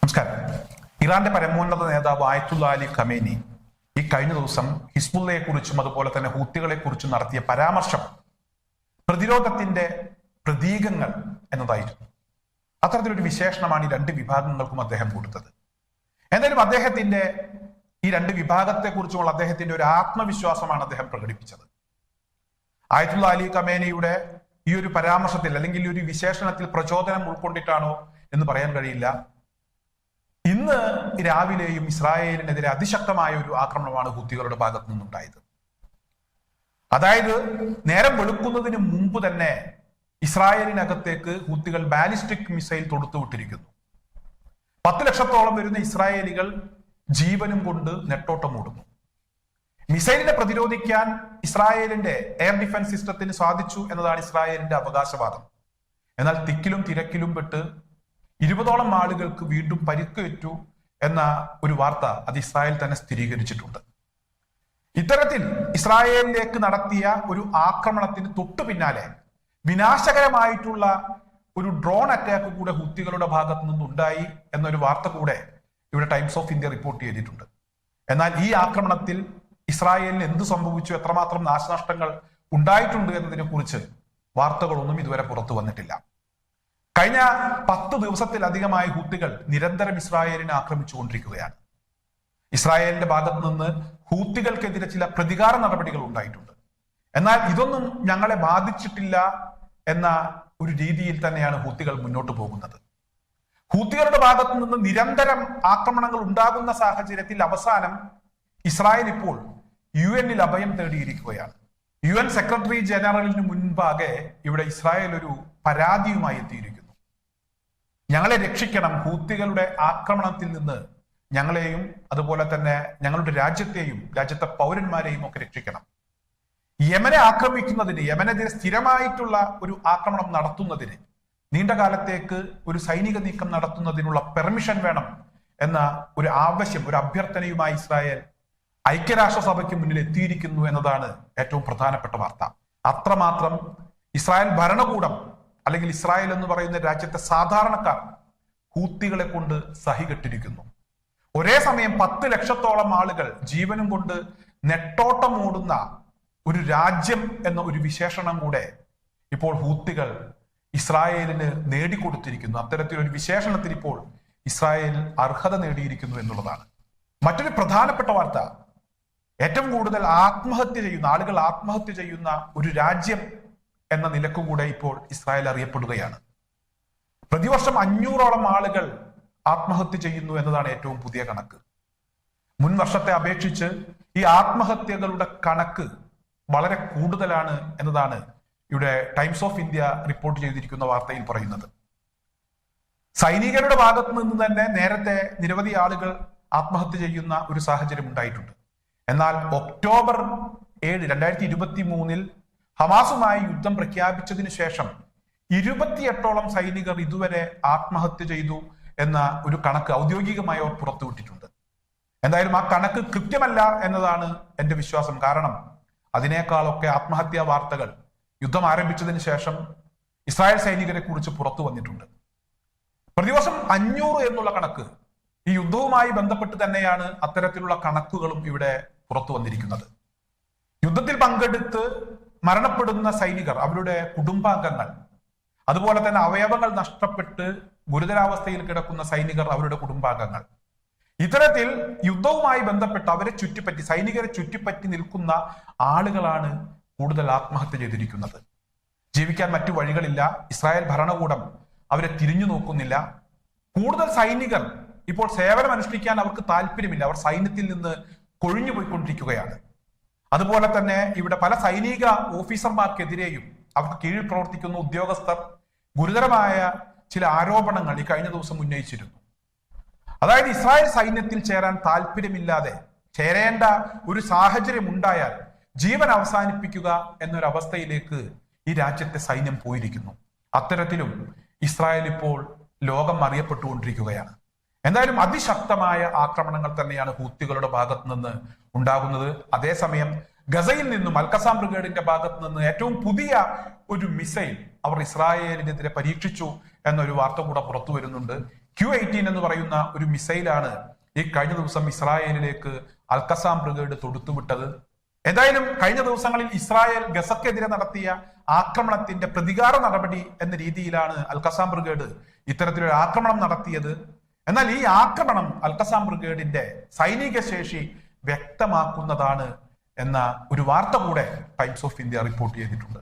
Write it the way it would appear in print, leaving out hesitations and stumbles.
നമസ്കാരം. ഇറാന്റെ പരമോന്നത നേതാവ് ആയത്തുള്ള അലി ഖമേനി ഈ കഴിഞ്ഞ ദിവസം ഹിസ്ബുള്ളയെ കുറിച്ചും അതുപോലെ തന്നെ ഹൂത്തികളെ കുറിച്ചും നടത്തിയ പരാമർശം പ്രതിരോധത്തിന്റെ പ്രതീകങ്ങൾ എന്നതായിരുന്നു. അത്തരത്തിലൊരു വിശേഷണമാണ് ഈ രണ്ട് വിഭാഗങ്ങൾക്കും അദ്ദേഹം കൊടുത്തത്. എന്തായാലും അദ്ദേഹത്തിന്റെ ഈ രണ്ട് വിഭാഗത്തെ കുറിച്ചുമുള്ള അദ്ദേഹത്തിന്റെ ഒരു ആത്മവിശ്വാസമാണ് അദ്ദേഹം പ്രകടിപ്പിച്ചത്. ആയത്തുള്ള അലി ഖമേനിയുടെ ഈ ഒരു പരാമർശത്തിൽ അല്ലെങ്കിൽ ഈ ഒരു വിശേഷണത്തിൽ പ്രചോദനം ഉൾക്കൊണ്ടിട്ടാണോ എന്ന് പറയാൻ കഴിയില്ല. ഇന്ന് രാവിലെയും ഇസ്രായേലിനെതിരെ അതിശക്തമായ ഒരു ആക്രമണമാണ് ഹൂത്തികളുടെ ഭാഗത്തു നിന്നുണ്ടായത്. അതായത് നേരം വെളുക്കുന്നതിന് മുമ്പ് തന്നെ ഇസ്രായേലിനകത്തേക്ക് ഹൂത്തികൾ ബാലിസ്റ്റിക് മിസൈൽ തൊടുത്തുവിട്ടിരിക്കുന്നു. 10 ലക്ഷത്തോളം വരുന്ന ഇസ്രായേലികൾ ജീവനും കൊണ്ട് നെട്ടോട്ടമോടുന്നു. മിസൈലിനെ പ്രതിരോധിക്കാൻ ഇസ്രായേലിന്റെ എയർ ഡിഫൻസ് സിസ്റ്റത്തിന് സാധിച്ചു എന്നതാണ് ഇസ്രായേലിന്റെ അവകാശവാദം. എന്നാൽ തിക്കിലും തിരക്കിലും പെട്ട് 20ഓളം ആളുകൾക്ക് വീണ്ടും പരിക്കേറ്റു എന്ന ഒരു വാർത്ത അത് ഇസ്രായേൽ തന്നെ സ്ഥിരീകരിച്ചിട്ടുണ്ട്. ഇത്തരത്തിൽ ഇസ്രായേലിലേക്ക് നടത്തിയ ഒരു ആക്രമണത്തിന് തൊട്ടു പിന്നാലെ വിനാശകരമായിട്ടുള്ള ഒരു ഡ്രോൺ അറ്റാക്ക് കൂടെ ഹൂത്തികളുടെ ഭാഗത്തു നിന്നുണ്ടായി എന്നൊരു വാർത്ത കൂടെ ഇവിടെ ടൈംസ് ഓഫ് ഇന്ത്യ റിപ്പോർട്ട് ചെയ്തിട്ടുണ്ട്. എന്നാൽ ഈ ആക്രമണത്തിൽ ഇസ്രായേലിന് എന്ത് സംഭവിച്ചു, എത്രമാത്രം നാശനഷ്ടങ്ങൾ ഉണ്ടായിട്ടുണ്ട് എന്നതിനെ കുറിച്ച് വാർത്തകളൊന്നും ഇതുവരെ പുറത്തു വന്നിട്ടില്ല. കഴിഞ്ഞ 10 ദിവസത്തിലധികമായി ഹൂത്തികൾ നിരന്തരം ഇസ്രായേലിനെ ആക്രമിച്ചുകൊണ്ടിരിക്കുകയാണ്. ഇസ്രായേലിന്റെ ഭാഗത്ത് നിന്ന് ഹൂത്തികൾക്കെതിരെ ചില പ്രതികാര നടപടികൾ ഉണ്ടായിട്ടുണ്ട്. എന്നാൽ ഇതൊന്നും ഞങ്ങളെ ബാധിച്ചിട്ടില്ല എന്ന ഒരു രീതിയിൽ തന്നെയാണ് ഹൂത്തികൾ മുന്നോട്ട് പോകുന്നത്. ഹൂത്തികളുടെ ഭാഗത്ത് നിന്ന് നിരന്തരം ആക്രമണങ്ങൾ ഉണ്ടാകുന്ന സാഹചര്യത്തിൽ അവസാനം ഇസ്രായേൽ ഇപ്പോൾ UN അഭയം തേടിയിരിക്കുകയാണ്. UN സെക്രട്ടറി ജനറലിന് മുൻപാകെ ഇവിടെ ഇസ്രായേൽ ഒരു പരാതിയുമായി എത്തിയിരിക്കുന്നു. ഞങ്ങളെ രക്ഷിക്കണം, ഹൂത്തികളുടെ ആക്രമണത്തിൽ നിന്ന് ഞങ്ങളെയും അതുപോലെ തന്നെ ഞങ്ങളുടെ രാജ്യത്തെയും രാജ്യത്തെ പൗരന്മാരെയും ഒക്കെ രക്ഷിക്കണം. യമനെ ആക്രമിക്കുന്നതിന്, യമനെതിരെ സ്ഥിരമായിട്ടുള്ള ഒരു ആക്രമണം നടത്തുന്നതിന്, നീണ്ട കാലത്തേക്ക് ഒരു സൈനിക നീക്കം നടത്തുന്നതിനുള്ള പെർമിഷൻ വേണം എന്ന ഒരു ആവശ്യം, ഒരു അഭ്യർത്ഥനയുമായി ഇസ്രായേൽ ഐക്യരാഷ്ട്രസഭയ്ക്ക് മുന്നിൽ എത്തിയിരിക്കുന്നു എന്നതാണ് ഏറ്റവും പ്രധാനപ്പെട്ട വാർത്ത. അത്രമാത്രം ഇസ്രായേൽ ഭരണകൂടം അല്ലെങ്കിൽ ഇസ്രായേൽ എന്ന് പറയുന്ന രാജ്യത്തെ സാധാരണക്കാർ ഹൂത്തികളെ കൊണ്ട് സഹികെട്ടിരിക്കുന്നു. ഒരേ സമയം 10 ലക്ഷത്തോളം ആളുകൾ ജീവനും കൊണ്ട് നെട്ടോട്ടമോടുന്ന ഒരു രാജ്യം എന്ന ഒരു വിശേഷണം കൂടെ ഇപ്പോൾ ഹൂത്തികൾ ഇസ്രായേലിന് നേടിക്കൊടുത്തിരിക്കുന്നു. അത്തരത്തിലൊരു വിശേഷണത്തിൽ ഇപ്പോൾ ഇസ്രായേൽ അർഹത നേടിയിരിക്കുന്നു എന്നുള്ളതാണ്. മറ്റൊരു പ്രധാനപ്പെട്ട വാർത്ത, ഏറ്റവും കൂടുതൽ ആളുകൾ ആത്മഹത്യ ചെയ്യുന്ന ഒരു രാജ്യം എന്ന നിലക്കുകൂടെ ഇപ്പോൾ ഇസ്രായേൽ അറിയപ്പെടുകയാണ്. പ്രതിവർഷം 500ഓളം ആളുകൾ ആത്മഹത്യ ചെയ്യുന്നു എന്നതാണ് ഏറ്റവും പുതിയ കണക്ക്. മുൻ വർഷത്തെ അപേക്ഷിച്ച് ഈ ആത്മഹത്യകളുടെ കണക്ക് വളരെ കൂടുതലാണ് എന്നതാണ് ഇവിടെ ടൈംസ് ഓഫ് ഇന്ത്യ റിപ്പോർട്ട് ചെയ്തിരിക്കുന്ന വാർത്തയിൽ പറയുന്നത്. സൈനികരുടെ ഭാഗത്ത് നിന്ന് തന്നെ നേരത്തെ നിരവധി ആളുകൾ ആത്മഹത്യ ചെയ്യുന്ന ഒരു സാഹചര്യം ഉണ്ടായിട്ടുണ്ട്. എന്നാൽ ഒക്ടോബർ 7, 2023 ഹമാസുമായി യുദ്ധം പ്രഖ്യാപിച്ചതിന് ശേഷം 28ഓളം സൈനികർ ഇതുവരെ ആത്മഹത്യ ചെയ്തു എന്ന ഒരു കണക്ക് ഔദ്യോഗികമായി അവർ പുറത്തുവിട്ടിട്ടുണ്ട്. എന്തായാലും ആ കണക്ക് കൃത്യമല്ല എന്നതാണ് എന്റെ വിശ്വാസം. കാരണം അതിനേക്കാളൊക്കെ ആത്മഹത്യാ വാർത്തകൾ യുദ്ധം ആരംഭിച്ചതിന് ശേഷം ഇസ്രായേൽ സൈനികരെ കുറിച്ച് പുറത്തു വന്നിട്ടുണ്ട്. പ്രതിവർഷം 500 എന്നുള്ള കണക്ക്, ഈ യുദ്ധവുമായി ബന്ധപ്പെട്ട് തന്നെയാണ് അത്തരത്തിലുള്ള കണക്കുകളും ഇവിടെ പുറത്തു വന്നിരിക്കുന്നത്. യുദ്ധത്തിൽ പങ്കെടുത്ത് മരണപ്പെടുന്ന സൈനികർ, അവരുടെ കുടുംബാംഗങ്ങൾ, അതുപോലെ തന്നെ അവയവങ്ങൾ നഷ്ടപ്പെട്ട് ഗുരുതരാവസ്ഥയിൽ കിടക്കുന്ന സൈനികർ, അവരുടെ കുടുംബാംഗങ്ങൾ, ഇത്തരത്തിൽ യുദ്ധവുമായി ബന്ധപ്പെട്ട് അവരെ ചുറ്റിപ്പറ്റി, സൈനികരെ ചുറ്റിപ്പറ്റി നിൽക്കുന്ന ആളുകളാണ് കൂടുതൽ ആത്മഹത്യ ചെയ്തിരിക്കുന്നത്. ജീവിക്കാൻ മറ്റു വഴികളില്ല. ഇസ്രായേൽ ഭരണകൂടം അവരെ തിരിഞ്ഞു നോക്കുന്നില്ല. കൂടുതൽ സൈനികർ ഇപ്പോൾ സേവനം അനുഷ്ഠിക്കാൻ അവർക്ക് താല്പര്യമില്ല. അവർ സൈന്യത്തിൽ നിന്ന് കൊഴിഞ്ഞു പോയിക്കൊണ്ടിരിക്കുകയാണ്. അതുപോലെ തന്നെ ഇവിടെ പല സൈനിക ഓഫീസർമാർക്കെതിരെയും അവർക്ക് കീഴിൽ പ്രവർത്തിക്കുന്ന ഉദ്യോഗസ്ഥർ ഗുരുതരമായ ചില ആരോപണങ്ങൾ ഈ കഴിഞ്ഞ ദിവസം ഉന്നയിച്ചിരുന്നു. അതായത് ഇസ്രായേൽ സൈന്യത്തിൽ ചേരാൻ താല്പര്യമില്ലാതെ ചേരേണ്ട ഒരു സാഹചര്യം ഉണ്ടായാൽ ജീവൻ അവസാനിപ്പിക്കുക എന്നൊരവസ്ഥയിലേക്ക് ഈ രാജ്യത്തെ സൈന്യം പോയിരിക്കുന്നു. അത്തരത്തിലും ഇസ്രായേൽ ഇപ്പോൾ ലോകം അറിയപ്പെട്ടുകൊണ്ടിരിക്കുകയാണ്. എന്തായാലും അതിശക്തമായ ആക്രമണങ്ങൾ തന്നെയാണ് ഹൂത്തികളുടെ ഭാഗത്ത് നിന്ന് ഉണ്ടാകുന്നത്. അതേസമയം ഗസയിൽ നിന്നും അൽഖസാം ബ്രിഗേഡിന്റെ ഭാഗത്ത് നിന്ന് ഏറ്റവും പുതിയ ഒരു മിസൈൽ അവർ ഇസ്രായേലിനെതിരെ പരീക്ഷിച്ചു എന്നൊരു വാർത്ത കൂടെ പുറത്തു വരുന്നുണ്ട്. Q-18 എന്ന് പറയുന്ന ഒരു മിസൈലാണ് ഈ കഴിഞ്ഞ ദിവസം ഇസ്രായേലിലേക്ക് അൽഖസാം ബ്രിഗേഡ് തൊടുത്തുവിട്ടത്. ഏതായാലും കഴിഞ്ഞ ദിവസങ്ങളിൽ ഇസ്രായേൽ ഗസക്കെതിരെ നടത്തിയ ആക്രമണത്തിന്റെ പ്രതികാര നടപടി എന്ന രീതിയിലാണ് അൽഖസാം ബ്രിഗേഡ് ഇത്തരത്തിലൊരു ആക്രമണം നടത്തിയത്. എന്നാൽ ഈ ആക്രമണം അൽഖസാം ബ്രിഗേഡിന്റെ സൈനിക ശേഷി വ്യക്തമാക്കുന്നതാണ് എന്ന ഒരു വാർത്ത കൂടെ ടൈംസ് ഓഫ് ഇന്ത്യ റിപ്പോർട്ട് ചെയ്തിട്ടുണ്ട്.